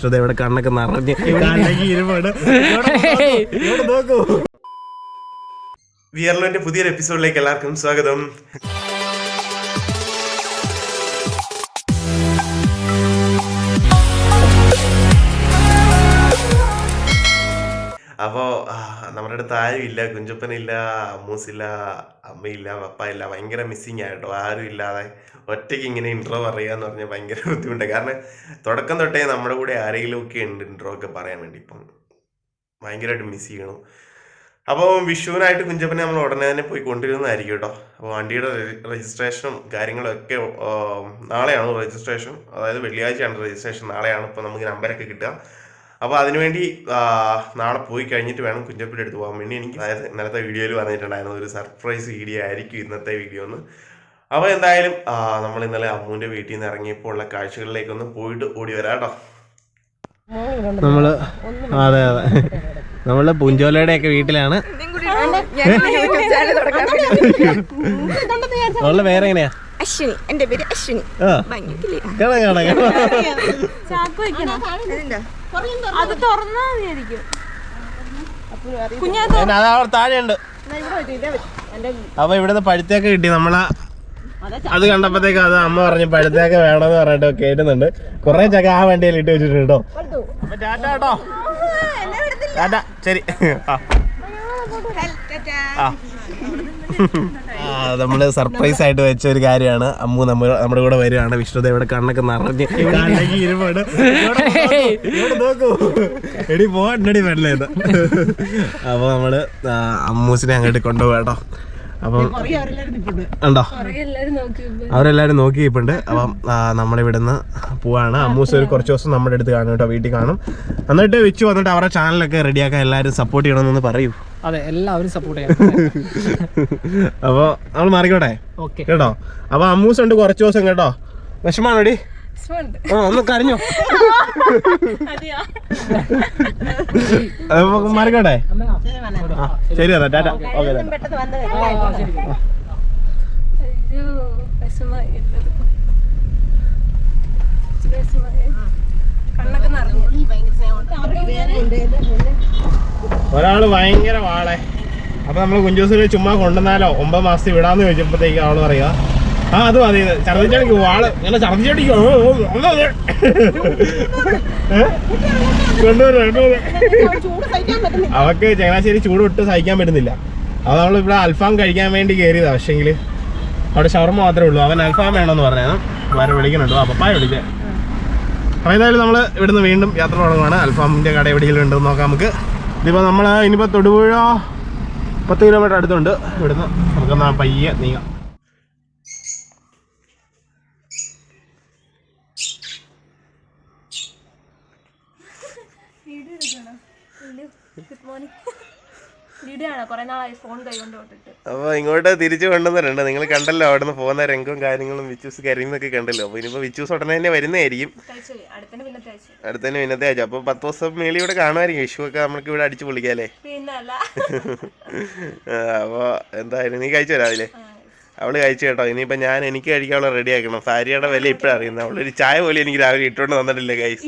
വിഷ്ണു ഇവിടെ കണ്ണൊക്കെ നിറഞ്ഞ് നോക്കൂ. വിയർലോന്റെ പുതിയൊരു എപ്പിസോഡിലേക്ക് എല്ലാവർക്കും സ്വാഗതം. അപ്പോൾ നമ്മുടെ അടുത്ത് ആരുമില്ല, കുഞ്ചപ്പനില്ല, അമ്മൂസില്ല, അമ്മയില്ല, പപ്പയില്ല. ഭയങ്കര മിസ്സിങ് ആയിട്ടോ. ആരും ഇല്ലാതെ ഒറ്റയ്ക്ക് ഇങ്ങനെ ഇൻട്രോ പറയാന്ന് പറഞ്ഞാൽ ഭയങ്കര ബുദ്ധിമുട്ടാണ്. കാരണം തുടക്കം തൊട്ടേ നമ്മുടെ കൂടെ ആരെങ്കിലും ഒക്കെ ഉണ്ട് ഇൻട്രോ ഒക്കെ പറയാൻ വേണ്ടി. ഇപ്പം ഭയങ്കരമായിട്ട് മിസ് ചെയ്യണം. അപ്പോൾ വിഷുവിനായിട്ട് കുഞ്ചപ്പനെ നമ്മൾ ഉടനെ തന്നെ പോയി കൊണ്ടുവരുന്നതായിരിക്കും കേട്ടോ. അപ്പോൾ വണ്ടിയുടെ രജിസ്ട്രേഷനും കാര്യങ്ങളൊക്കെ നാളെയാണ് രജിസ്ട്രേഷൻ, അതായത് വെള്ളിയാഴ്ചയാണ് രജിസ്ട്രേഷൻ. നാളെയാണ് ഇപ്പോൾ നമുക്ക് നമ്പരൊക്കെ കിട്ടുക. അപ്പോൾ അതിനുവേണ്ടി നാളെ പോയി കഴിഞ്ഞിട്ട് വേണം കുഞ്ചപ്പിൻ്റെ അടുത്ത് പോകാൻ വേണ്ടി. എനിക്ക് അതായത് ഇന്നലത്തെ വീഡിയോയിൽ പറഞ്ഞിട്ടുണ്ടായിരുന്നു ഒരു സർപ്രൈസ് വീഡിയോ ആയിരിക്കും ഇന്നത്തെ വീഡിയോ എന്ന്. അപ്പോൾ എന്തായാലും നമ്മൾ ഇന്നലെ അമ്മൂൻ്റെ വീട്ടിൽ നിന്ന് ഇറങ്ങിയപ്പോൾ ഉള്ള കാഴ്ചകളിലേക്കൊന്ന് പോയിട്ട് ഓടി വരാം കേട്ടോ. അതെ നമ്മള് പൂഞ്ചോലയുടെ ഒക്കെ വീട്ടിലാണ്. അവളുടെ പേരെങ്ങനെയാ? അശ്വിനി. എന്റെ പേര് അശ്വിനി. താഴെയുണ്ട്. അപ്പൊ ഇവിടുന്ന് പഴുത്തേക്ക് കിട്ടി. നമ്മളാ അത് കണ്ടപ്പോഴത്തേക്ക് അത് അമ്മ പറഞ്ഞു പഴുത്തേക്ക് വേണമെന്ന് പറഞ്ഞിട്ട് കേട്ടുന്നുണ്ട്. കുറെ ചക്ക ആ വണ്ടിയിൽ ഇട്ട് വെച്ചിട്ടുണ്ട് കേട്ടോ. അപ്പൊ ടാറ്റ കേട്ടോ. ടാറ്റ, ശരി. നമ്മള് സർപ്രൈസ് ആയിട്ട് വെച്ച ഒരു കാര്യമാണ്. അമ്മു നമ്മുടെ കൂടെ വരികയാണ്. വിഷ്ണു ഇവിടെ കണ്ണൊക്കെ നിറഞ്ഞ് നോക്കൂ. എടി പോടി വെള്ളേന്ന്. അപ്പൊ നമ്മള് അമ്മൂസിനെ അങ്ങോട്ട് കൊണ്ടുപോകാട്ടോ. അപ്പം ഉണ്ടോ അവരെല്ലാരും നോക്കിയിപ്പുണ്ട്. അപ്പം നമ്മളിവിടുന്ന് പോവാണ്. അമ്മൂസ് ഒരു കുറച്ച് ദിവസം നമ്മുടെ അടുത്ത് കാണും കേട്ടോ, വീട്ടിൽ കാണും. എന്നിട്ട് വെച്ച് വന്നിട്ട് അവരുടെ ചാനലൊക്കെ റെഡിയാക്കാൻ എല്ലാവരും സപ്പോർട്ട് ചെയ്യണമെന്നൊന്ന് പറയൂ. അതെ, എല്ലാവരും സപ്പോർട്ട് ചെയ്യണം. അപ്പോൾ നമ്മൾ മാറിക്കോട്ടെ കേട്ടോ. അപ്പൊ അമ്മൂസ് ഉണ്ട് കുറച്ച് ദിവസം കേട്ടോ. വിഷമാണോടി? ഒന്ന് കരഞ്ഞോ? മാറിക്കോട്ടെ. ശരി അതാ, ടാറ്റ. ഓക്കെ. ഒരാള് ഭയങ്കര വാളെ. അപ്പൊ നമ്മള് കുഞ്ചൂസിനെ ചുമ്മാ കൊണ്ടുവന്നാലോ 9 മാസത്തിൽ വിടാന്ന് ചോദിച്ചപ്പോഴത്തേക്ക് അവള് പറയാ അത് മതി, ഛർദിച്ചടിക്കോ വാള് ഇങ്ങനെ ഛർദിച്ചടിക്കോ കൊണ്ടുവരും. അവക്ക് ചങ്ങനാശ്ശേരി ചൂട് വിട്ട് സഹിക്കാൻ പറ്റുന്നില്ല. അത് നമ്മളിവിടെ അൽഫാം കഴിക്കാൻ വേണ്ടി കയറിയതാ. പക്ഷെങ്കിൽ അവിടെ ഷവർമ്മ മാത്രമേ ഉള്ളൂ. അവൻ അൽഫാം വേണമെന്ന് പറഞ്ഞാൽ വേറെ വിളിക്കുന്നുണ്ടോ? പപ്പായ വിളിച്ചേ. അപ്പോൾ ഏതായാലും നമ്മൾ ഇവിടുന്ന് വീണ്ടും യാത്ര തുടങ്ങുകയാണ്. അൽഫാമിൻ്റെ കട എവിടെയെങ്കിലും ഉണ്ടെന്ന് നോക്കാം നമുക്ക്. ഇതിപ്പോൾ നമ്മൾ ഇനിയിപ്പോൾ തൊടുപുഴ 10 കിലോമീറ്റർ അടുത്തുണ്ട് ഇവിടുന്ന്. നമുക്കൊന്ന് പയ്യെ നീങ്ങാം. അപ്പൊ ഇങ്ങോട്ട് തിരിച്ചു കൊണ്ടുവന്നിട്ടുണ്ട്. നിങ്ങൾ കണ്ടല്ലോ അവിടുന്ന് പോകുന്ന രംഗവും കാര്യങ്ങളും വിച്ചൂസ് കരയുന്നൊക്കെ കണ്ടല്ലോ. അപ്പൊ ഇനിയിപ്പോ വിച്ചൂസ് ഉടനെ തന്നെ വരുന്നതായിരിക്കും. അടുത്തന്നെ പിന്നത്തെ ആഴ്ച. അപ്പൊ 10 ദിവസം മേളി ഇവിടെ കാണുമായിരിക്കും. വിഷു ഒക്കെ നമുക്ക് ഇവിടെ അടിച്ചു പൊളിക്കാല്ലേ. അപ്പൊ എന്തായാലും നീ കഴിച്ചോ രാവിലെ? അവള് കഴിച്ചു കേട്ടോ. ഇനിയിപ്പോ എനിക്ക് കഴിക്കാനുള്ള റെഡി ആക്കണം. ഭാര്യയുടെ വില ഇപ്പഴാണ് അറിയുന്നത്. അവളൊരു ചായ പോലെ എനിക്ക് രാവിലെ ഇട്ടോണ്ട് തന്നിട്ടില്ല ഗൈസ്.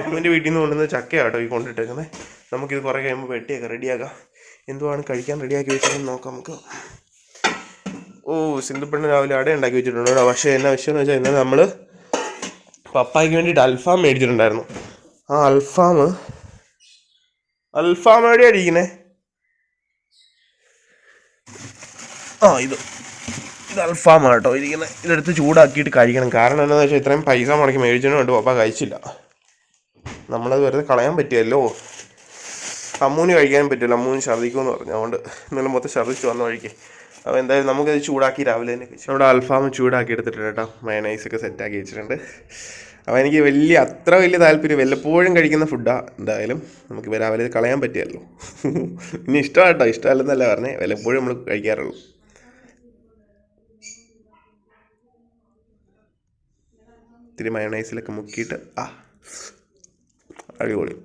അമ്മൻ്റെ വീട്ടിൽ നിന്ന് കൊണ്ടുവന്ന ചക്കയാട്ടോ ഈ കൊണ്ടിട്ടേക്കുന്നത്. നമുക്കിത് കുറേ കഴിയുമ്പോൾ വെട്ടിയൊക്കെ റെഡിയാക്കാം. എന്തുവാണ് കഴിക്കാൻ റെഡിയാക്കി വെച്ചതെന്ന് നോക്കാം നമുക്ക്. സിന്ധുപ്പെണ്ണ രാവിലെ അട ഉണ്ടാക്കി വെച്ചിട്ടുണ്ട്. പക്ഷേ എന്നാ വിഷയം എന്ന് വെച്ചാൽ ഇന്നലെ നമ്മൾ പപ്പായ്ക്ക് വേണ്ടിയിട്ട് അൽഫാം മേടിച്ചിട്ടുണ്ടായിരുന്നു. ആ അൽഫാം എവിടെയാണ് ഇരിക്കുന്നത്? ഇത് അൽഫാമാണ് കേട്ടോ ഇരിക്കുന്നത്. ഇതെടുത്ത് ചൂടാക്കിയിട്ട് കഴിക്കണം. കാരണം എന്താണെന്ന് വെച്ചാൽ ഇത്രയും പൈസ മുടക്കി മേടിച്ചതിന് വേണ്ടി പപ്പ കഴിച്ചില്ല. നമ്മളത് വെറുതെ കളയാൻ പറ്റിയല്ലോ. അമ്മൂന് കഴിക്കാനും പറ്റില്ല. അമ്മൂന് ഛർദ്ദിക്കുമെന്ന് പറഞ്ഞു. അതുകൊണ്ട് ഇന്നലെ മൊത്തം ഛർദ്ദിച്ച് വന്ന വഴിക്ക്. അപ്പോൾ എന്തായാലും നമുക്കത് ചൂടാക്കി രാവിലെ തന്നെ കഴിച്ചു. അവിടെ അൽഫാം ചൂടാക്കി എടുത്തിട്ടുണ്ട് കേട്ടോ. മയണൈസൊക്കെ സെറ്റാക്കി വെച്ചിട്ടുണ്ട്. അപ്പോൾ എനിക്ക് അത്ര വലിയ താല്പര്യം വല്ലപ്പോഴും കഴിക്കുന്ന ഫുഡാണ്. എന്തായാലും നമുക്ക് രാവിലെ കളയാൻ പറ്റിയല്ലോ. ഇനി ഇഷ്ടമാണ് കേട്ടോ. ഇഷ്ടമല്ലെന്നല്ല പറഞ്ഞേ, വല്ലപ്പോഴും നമ്മൾ കഴിക്കാറുള്ളൂ. ഇത്തിരി മയണൈസിലൊക്കെ മുക്കിയിട്ട് അടിപൊളി.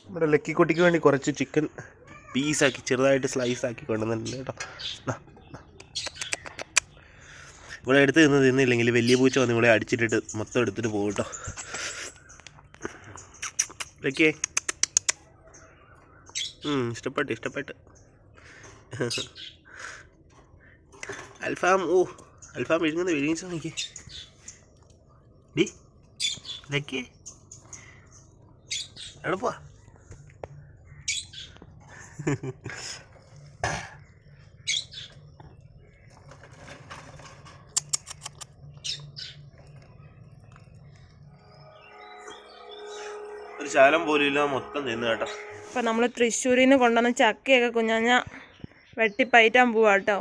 നമ്മുടെ ലക്കിക്കുട്ടിക്ക് വേണ്ടി കുറച്ച് ചിക്കൻ പീസാക്കി ചെറുതായിട്ട് സ്ലൈസ് ആക്കി കൊണ്ടുവന്നിട്ടുണ്ട് കേട്ടോ. ഇവിടെ എടുത്ത് തിന്നില്ലെങ്കിൽ വലിയ പൂച്ച വന്ന് ഇവിടെ അടിച്ചിട്ടിട്ട് മൊത്തം എടുത്തിട്ട് പോകും കേട്ടോ. ഓക്കെ, ഇഷ്ടപ്പെട്ട് അൽഫാം. അൽഫാം വിഴുങ്ങിച്ച നോക്കി ഡി ഇതൊക്കെ എളുപ്പാ. ഒരു ശാലം പോലും ഇല്ല, മൊത്തം നിന്ന് കേട്ടോ. അപ്പം നമ്മൾ തൃശ്ശൂരിൽ നിന്ന് കൊണ്ടുവന്ന ചക്കയൊക്കെ കുഞ്ഞാഞ്ഞ വെട്ടിപ്പയറ്റാൻ പോവാ കേട്ടോ.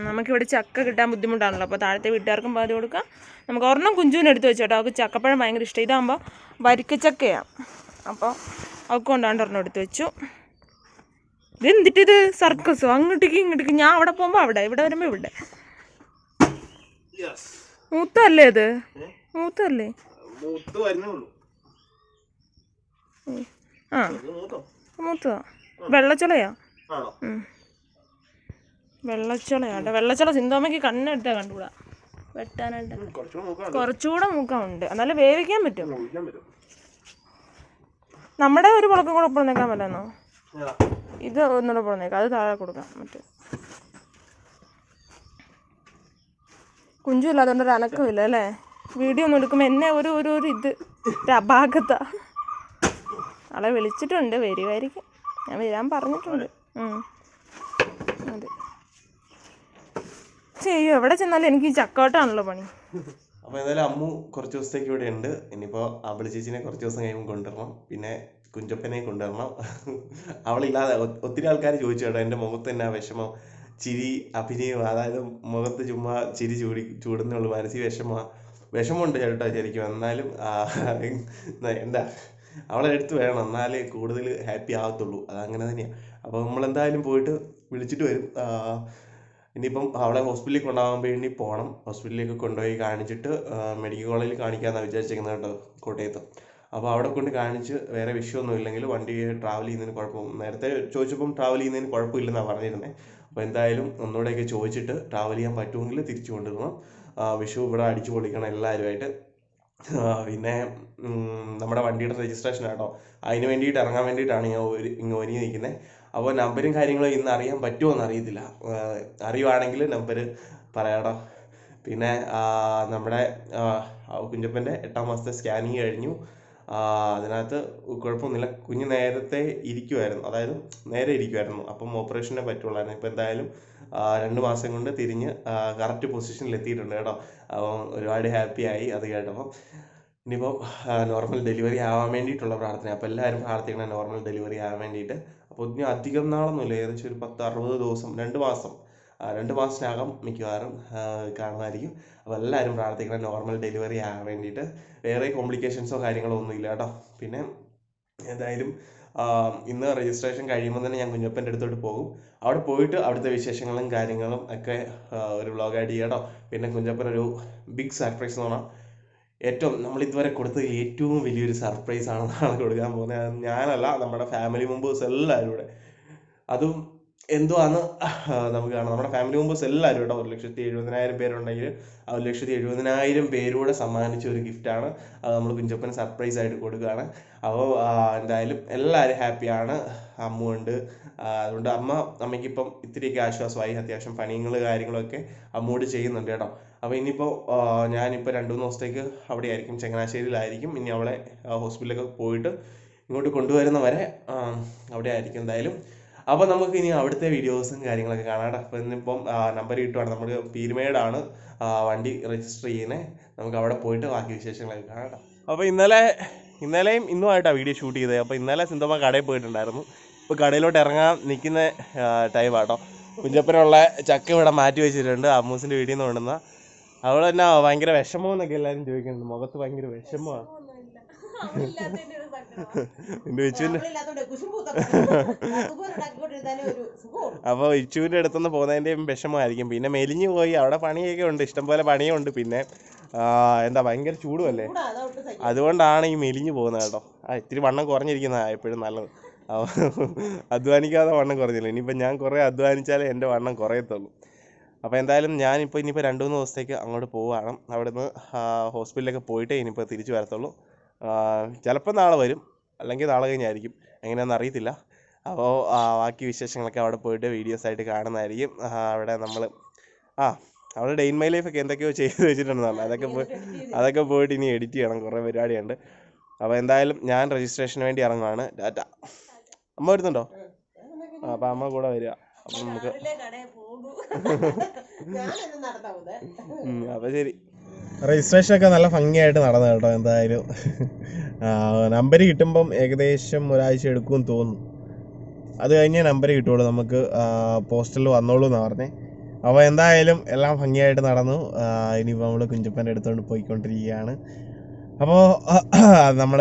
നമുക്കിവിടെ ചക്ക കിട്ടാൻ ബുദ്ധിമുട്ടാണല്ലോ, അപ്പോൾ താഴത്തെ വീട്ടുകാർക്കും പകുതി കൊടുക്കാം. നമുക്ക് ഒരെണ്ണം കുഞ്ചുവിന് എടുത്ത് വെച്ചോട്ടോ, അവൾക്ക് ചക്കപ്പഴം ഭയങ്കര ഇഷ്ടം. ഇതാകുമ്പോൾ വരിക്കച്ചക്കയാണ്, അപ്പോൾ അവൾക്ക് കൊണ്ടാണ്ട് ഒരെണ്ണം എടുത്ത് വെച്ചു. ഇത് എന്തിട്ടിത് സർക്കസോ? അങ്ങോട്ടേക്ക് ഇങ്ങോട്ടേക്ക്, ഞാൻ അവിടെ പോകുമ്പോൾ അവിടെ, ഇവിടെ വരുമ്പോൾ ഇവിടെ. മൂത്തല്ലേ അത്? മൂത്തല്ലേ? ആ മൂത്തതാ. വെള്ളച്ചുളയാ? വെള്ളച്ചുളയാട്ടെ. വെള്ളച്ചുള സിന്തോമയ്ക്ക് കണ്ണെടുത്താ കണ്ടുകൂടാ വെട്ടാനായിട്ട്. കുറച്ചുകൂടെ മൂക്കമുണ്ട്, എന്നാലും വേവിക്കാൻ പറ്റും. നമ്മുടെ ഒരു പുളക്കം കൂടെ പുറന്നേക്കാൻ പറ്റുന്നോ? ഇത് ഒന്നുകൂടെ പുറന്നേക്കാം, അത് താഴെ കൊടുക്കാം. മറ്റേ കുഞ്ചു ഇല്ലാതുകൊണ്ട് ഒരു അനക്കമില്ല അല്ലേ? വീഡിയോ ഒന്നും എടുക്കുമ്പോൾ എന്നെ ഒരു ഇത് ഒരു അപാകത. ആളെ വിളിച്ചിട്ടുണ്ട്, വരുമായിരിക്കും. ഞാൻ വരാൻ പറഞ്ഞിട്ടുണ്ട്. അതെ, ചെയ്യോ എവിടെ ചെന്നാലും എനിക്ക് ഈ ചക്കോട്ടാണല്ലോ പണി. അപ്പോൾ എന്തായാലും അമ്മു കുറച്ച് ദിവസത്തേക്ക് ഇവിടെ ഉണ്ട്. ഇനിയിപ്പോൾ അവള് ചേച്ചിനെ കുറച്ച് ദിവസം കഴിയുമ്പോൾ കൊണ്ടുവരണം, പിന്നെ കുഞ്ചപ്പനെ കൊണ്ടുവരണം. അവളില്ലാതെ ഒത്തിരി ആൾക്കാർ ചോദിച്ചു കേട്ടോ, എൻ്റെ മുഖത്ത് തന്നെ വിഷമം, ചിരി അഭിനയം, അതായത് മുഖത്ത് ചുമ്മാ ചിരി ചൂടുന്നുള്ളൂ, മനസ്സിൽ വിഷമമുണ്ട് ചേട്ടാ ശരിക്കും. എന്നാലും എന്താ അവളെ എടുത്ത് വേണം, എന്നാലേ കൂടുതൽ ഹാപ്പി ആകത്തുള്ളൂ. അതങ്ങനെ തന്നെയാണ്. അപ്പോൾ നമ്മളെന്തായാലും പോയിട്ട് വിളിച്ചിട്ട് വരും. ഇനിയിപ്പം അവളെ ഹോസ്പിറ്റലിൽ കൊണ്ടുപോകാൻ വേണ്ടി പോകണം. ഹോസ്പിറ്റലിലേക്ക് കൊണ്ടുപോയി കാണിച്ചിട്ട് മെഡിക്കൽ കോളേജിൽ കാണിക്കാമെന്നാണ് വിചാരിച്ചിരിക്കുന്നത് കേട്ടോ, കോട്ടയത്ത്. അപ്പോൾ അവിടെ കൊണ്ട് കാണിച്ച് വേറെ വിഷയമൊന്നും ഇല്ലെങ്കിൽ വണ്ടി ട്രാവൽ ചെയ്യുന്നതിന് കുഴപ്പം, നേരത്തെ ചോദിച്ചപ്പം ട്രാവൽ ചെയ്യുന്നതിന് കുഴപ്പമില്ലെന്നാണ് പറഞ്ഞിരുന്നത്. അപ്പോൾ എന്തായാലും ഒന്നുകൂടെയൊക്കെ ചോദിച്ചിട്ട് ട്രാവൽ ചെയ്യാൻ പറ്റുമെങ്കിൽ തിരിച്ചു കൊണ്ടുവരണം. വിഷു ഇവിടെ അടിച്ചു പൊളിക്കണം എല്ലാവരുമായിട്ട്. പിന്നെ നമ്മുടെ വണ്ടിയുടെ രജിസ്ട്രേഷൻ കേട്ടോ, അതിന് വേണ്ടിയിട്ട് ഇറങ്ങാൻ വേണ്ടിയിട്ടാണ് ഞാൻ ഇങ്ങ് ഒരുങ്ങി നിൽക്കുന്നത്. അപ്പോൾ നമ്പരും കാര്യങ്ങളും ഇന്ന് അറിയാൻ പറ്റുമോ എന്ന് അറിയത്തില്ല. അറിയുവാണെങ്കിൽ നമ്പർ പറയാട്ടോ. പിന്നെ നമ്മുടെ കുഞ്ചപ്പൻ്റെ 8ാം മാസത്തെ സ്കാനിങ് കഴിഞ്ഞു. അതിനകത്ത് കുഴപ്പമൊന്നുമില്ല. കുഞ്ഞ് നേരത്തെ ഇരിക്കുമായിരുന്നു, അതായത് നേരെ ഇരിക്കുമായിരുന്നു. അപ്പം ഓപ്പറേഷനെ പറ്റുള്ളായിരുന്നു. ഇപ്പം എന്തായാലും 2 മാസം കൊണ്ട് തിരിഞ്ഞ് കറക്റ്റ് പൊസിഷനിൽ എത്തിയിട്ടുണ്ട് കേട്ടോ. അപ്പം ഒരുപാട് ഹാപ്പിയായി അത് കേട്ടപ്പം. ഇനിയിപ്പോൾ നോർമൽ ഡെലിവറി ആവാൻ വേണ്ടിയിട്ടുള്ള പ്രാർത്ഥന. അപ്പോൾ എല്ലാവരും പ്രാർത്ഥിക്കണം നോർമൽ ഡെലിവറി ആവാൻ വേണ്ടിയിട്ട്. അപ്പോൾ ഇനി അധികം നാളൊന്നുമില്ല, ഏകദേശം ഒരു 10-60 ദിവസം, 2 മാസം 2 മാസത്തിനകം മിക്കവാറും കാണുമായിരിക്കും. അപ്പോൾ എല്ലാവരും പ്രാർത്ഥിക്കണം നോർമൽ ഡെലിവറി ആകാൻ വേണ്ടിയിട്ട്. വേറെ കോംപ്ലിക്കേഷൻസോ കാര്യങ്ങളോ ഒന്നുമില്ല കേട്ടോ. പിന്നെ എന്തായാലും ഇന്ന് രജിസ്ട്രേഷൻ കഴിയുമ്പോൾ തന്നെ ഞാൻ കുഞ്ഞപ്പൻ്റെ അടുത്തോട്ട് പോകും. അവിടെ പോയിട്ട് അവിടുത്തെ വിശേഷങ്ങളും കാര്യങ്ങളും ഒക്കെ ഒരു വ്ളോഗായിട്ട് ചെയ്യാം കേട്ടോ. പിന്നെ കുഞ്ഞപ്പനൊരു ബിഗ് സർപ്രൈസ് എന്ന് പറഞ്ഞാൽ നമ്മളിതുവരെ കൊടുത്തതിൽ ഏറ്റവും വലിയൊരു സർപ്രൈസാണ് നാളെ കൊടുക്കാൻ പോകുന്നത്. ഞാനല്ല, നമ്മുടെ ഫാമിലി മെമ്പേഴ്സ് എല്ലാവരും കൂടെ. അതും എന്തുവാന്ന് നമുക്ക് കാണാം. നമ്മുടെ ഫാമിലി മെമ്പേഴ്സ് എല്ലാവരും കേട്ടോ, 1,70,000 പേരുണ്ടെങ്കിൽ ആ 1,70,000 പേരൂടെ സമ്മാനിച്ച ഒരു ഗിഫ്റ്റാണ്. അത് നമ്മൾ കുഞ്ചപ്പന് സർപ്രൈസ് ആയിട്ട് കൊടുക്കുകയാണ്. അപ്പോൾ എന്തായാലും എല്ലാവരും ഹാപ്പിയാണ്. അമ്മ ഉണ്ട്, അതുകൊണ്ട് അമ്മയ്ക്കിപ്പം ഇത്തിരിയൊക്കെ ആശ്വാസമായി. അത്യാവശ്യം പണികൾ കാര്യങ്ങളൊക്കെ അമ്മോട് ചെയ്യുന്നുണ്ട് കേട്ടോ. അപ്പോൾ ഇനിയിപ്പോൾ ഞാനിപ്പോൾ 2-3 ദിവസത്തേക്ക് അവിടെ ആയിരിക്കും, ചങ്ങനാശ്ശേരിയിലായിരിക്കും. ഇനി അവളെ ഹോസ്പിറ്റലിലൊക്കെ പോയിട്ട് ഇങ്ങോട്ട് കൊണ്ടുവരുന്നവരെ അവിടെ ആയിരിക്കും എന്തായാലും. അപ്പോൾ നമുക്ക് ഇനി അവിടുത്തെ വീഡിയോസും കാര്യങ്ങളൊക്കെ കാണാം. അപ്പോൾ ഇന്നിപ്പം നമ്പർ കിട്ടുവാണ്. നമ്മൾ പീരുമേടാണ് വണ്ടി രജിസ്റ്റർ ചെയ്യുന്നത്. നമുക്ക് അവിടെ പോയിട്ട് ബാക്കി വിശേഷങ്ങളൊക്കെ കാണാം. അപ്പോൾ ഇന്നലെയും ഇന്നുമായിട്ടാണ് വീഡിയോ ഷൂട്ട് ചെയ്തത്. അപ്പോൾ ഇന്നലെ സിന്തമ്മ കടയിൽ പോയിട്ടുണ്ടായിരുന്നു. ഇപ്പോൾ കടയിലോട്ട് ഇറങ്ങാൻ നിൽക്കുന്ന ടൈമാട്ടോ. കുഞ്ചപ്പനുള്ള ചക്ക ഇവിടെ മാറ്റി വെച്ചിട്ടുണ്ട്, അമ്മൂസിൻ്റെ വീട്ടിൽ നിന്ന് കൊണ്ടുവന്ന. അവൾ തന്നെ ഭയങ്കര വിഷമമെന്നൊക്കെ എല്ലാവരും ചോദിക്കുന്നുണ്ട്. മുഖത്ത് ഭയങ്കര വിഷമമാണ്. അപ്പോൾ ഇച്ചുവിൻ്റെ അടുത്തുനിന്ന് പോകുന്നതിൻ്റെയും വിഷമമായിരിക്കും. പിന്നെ മെലിഞ്ഞു പോയി, അവിടെ പണിയൊക്കെ ഉണ്ട്, ഇഷ്ടംപോലെ പണിയുണ്ട്. പിന്നെ എന്താ ഭയങ്കര ചൂടുമല്ലേ, അതുകൊണ്ടാണ് ഈ മെലിഞ്ഞു പോകുന്നത് കേട്ടോ. ഇത്തിരി വണ്ണം കുറഞ്ഞിരിക്കുന്നതാണ് എപ്പോഴും നല്ലത്. അധ്വാനിക്കാതെ വണ്ണം കുറഞ്ഞില്ല. ഇനിയിപ്പോൾ ഞാൻ കുറേ അധ്വാനിച്ചാലേ എൻ്റെ വണ്ണം കുറയത്തുള്ളൂ. അപ്പോൾ എന്തായാലും ഞാനിപ്പോൾ ഇനിയിപ്പോൾ 2-3 ദിവസത്തേക്ക് അങ്ങോട്ട് പോവുകയാണ്. അവിടുന്ന് ഹോസ്പിറ്റലിലൊക്കെ പോയിട്ടേ ഇനിയിപ്പോൾ തിരിച്ച് വരത്തുള്ളൂ. ചിലപ്പോൾ നാളെ വരും, അല്ലെങ്കിൽ നാളെ കഴിഞ്ഞായിരിക്കും, എങ്ങനെയാണെന്ന് അറിയത്തില്ല. അപ്പോൾ ബാക്കി വിശേഷങ്ങളൊക്കെ അവിടെ പോയിട്ട് വീഡിയോസായിട്ട് കാണുന്നതായിരിക്കും. അവിടെ നമ്മൾ അവിടെ ഡേ ഇൻ മൈ ലൈഫൊക്കെ എന്തൊക്കെയോ ചെയ്ത് വെച്ചിട്ടുണ്ടെന്നാണ്. അതൊക്കെ പോയിട്ട് ഇനി എഡിറ്റ് ചെയ്യണം, കുറേ പരിപാടിയുണ്ട്. അപ്പോൾ എന്തായാലും ഞാൻ രജിസ്ട്രേഷന് വേണ്ടി ഇറങ്ങുവാണ്. ടാറ്റ. അമ്മ വരുന്നുണ്ടോ? അപ്പോൾ അമ്മ കൂടെ വരിക. അപ്പം നമുക്ക് അപ്പോൾ ശരി. രജിസ്ട്രേഷനൊക്കെ നല്ല ഭംഗിയായിട്ട് നടന്നു കേട്ടോ. എന്തായാലും നമ്പർ കിട്ടുമ്പം ഏകദേശം ഒരാഴ്ച എടുക്കുമെന്ന് തോന്നുന്നു. അത് കഴിഞ്ഞേ നമ്പർ കിട്ടുള്ളൂ, നമുക്ക് പോസ്റ്റലിൽ വന്നോളൂ എന്നാണ് പറഞ്ഞത്. അപ്പോൾ എന്തായാലും എല്ലാം ഭംഗിയായിട്ട് നടന്നു. ഇനിയിപ്പോൾ നമ്മൾ കുഞ്ചപ്പൻ്റെ അടുത്തോണ്ട് പോയിക്കൊണ്ടിരിക്കുകയാണ്. അപ്പോൾ നമ്മൾ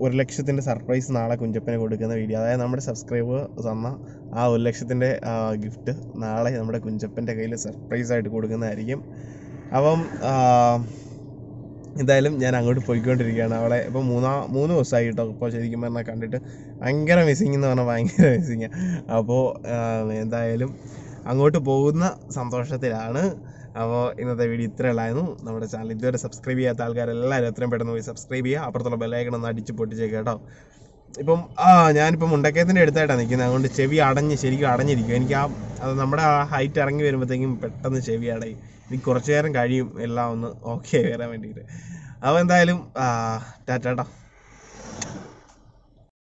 1,00,000 സർപ്രൈസ് നാളെ കുഞ്ചപ്പന് കൊടുക്കുന്ന വീഡിയോ, അതായത് നമ്മുടെ സബ്സ്ക്രൈബർ തന്ന 1,00,000 ഗിഫ്റ്റ് നാളെ നമ്മുടെ കുഞ്ചപ്പൻ്റെ കയ്യിൽ സർപ്രൈസായിട്ട് കൊടുക്കുന്നതായിരിക്കും. അപ്പം എന്തായാലും ഞാൻ അങ്ങോട്ട് പോയിക്കൊണ്ടിരിക്കുകയാണ്. അവളെ ഇപ്പോൾ 3 ദിവസമായി കേട്ടോ. ഇപ്പോൾ ശരിക്കും പറഞ്ഞാൽ കണ്ടിട്ട് ഭയങ്കര മിസ്സിങ് എന്ന് പറഞ്ഞാൽ ഭയങ്കര മിസ്സിങ്ങാണ്. അപ്പോൾ എന്തായാലും അങ്ങോട്ട് പോകുന്ന സന്തോഷത്തിലാണ്. അപ്പോൾ ഇന്നത്തെ വീഡിയോ ഇത്ര ഉള്ളായിരുന്നു. നമ്മുടെ ചാനൽ ഇതുവരെ സബ്സ്ക്രൈബ് ചെയ്യാത്ത ആൾക്കാരെല്ലാവരും എത്രയും പെട്ടെന്ന് പോയി സബ്സ്ക്രൈബ് ചെയ്യുക. അപ്പുറത്തുള്ള ബെല്ലൈക്കൺ ഒന്ന് അടിച്ച് പൊട്ടിച്ചേക്കാം കേട്ടോ. ഇപ്പം ഞാനിപ്പം മുണ്ടക്കയത്തിൻ്റെ അടുത്തായിട്ടാണ് നിൽക്കുന്നത്, അതുകൊണ്ട് ചെവി ശരിക്കും അടഞ്ഞിരിക്കും. എനിക്ക് അത് നമ്മുടെ ഹൈറ്റ് ഇറങ്ങി വരുമ്പോഴത്തേക്കും പെട്ടെന്ന് ചെവി അടയും. എനിക്ക് കുറച്ച് നേരം കഴിയും എല്ലാം ഒന്ന് ഓക്കെ വരാൻ വേണ്ടിയിട്ട്. അപ്പോൾ എന്തായാലും ടാറ്റാ.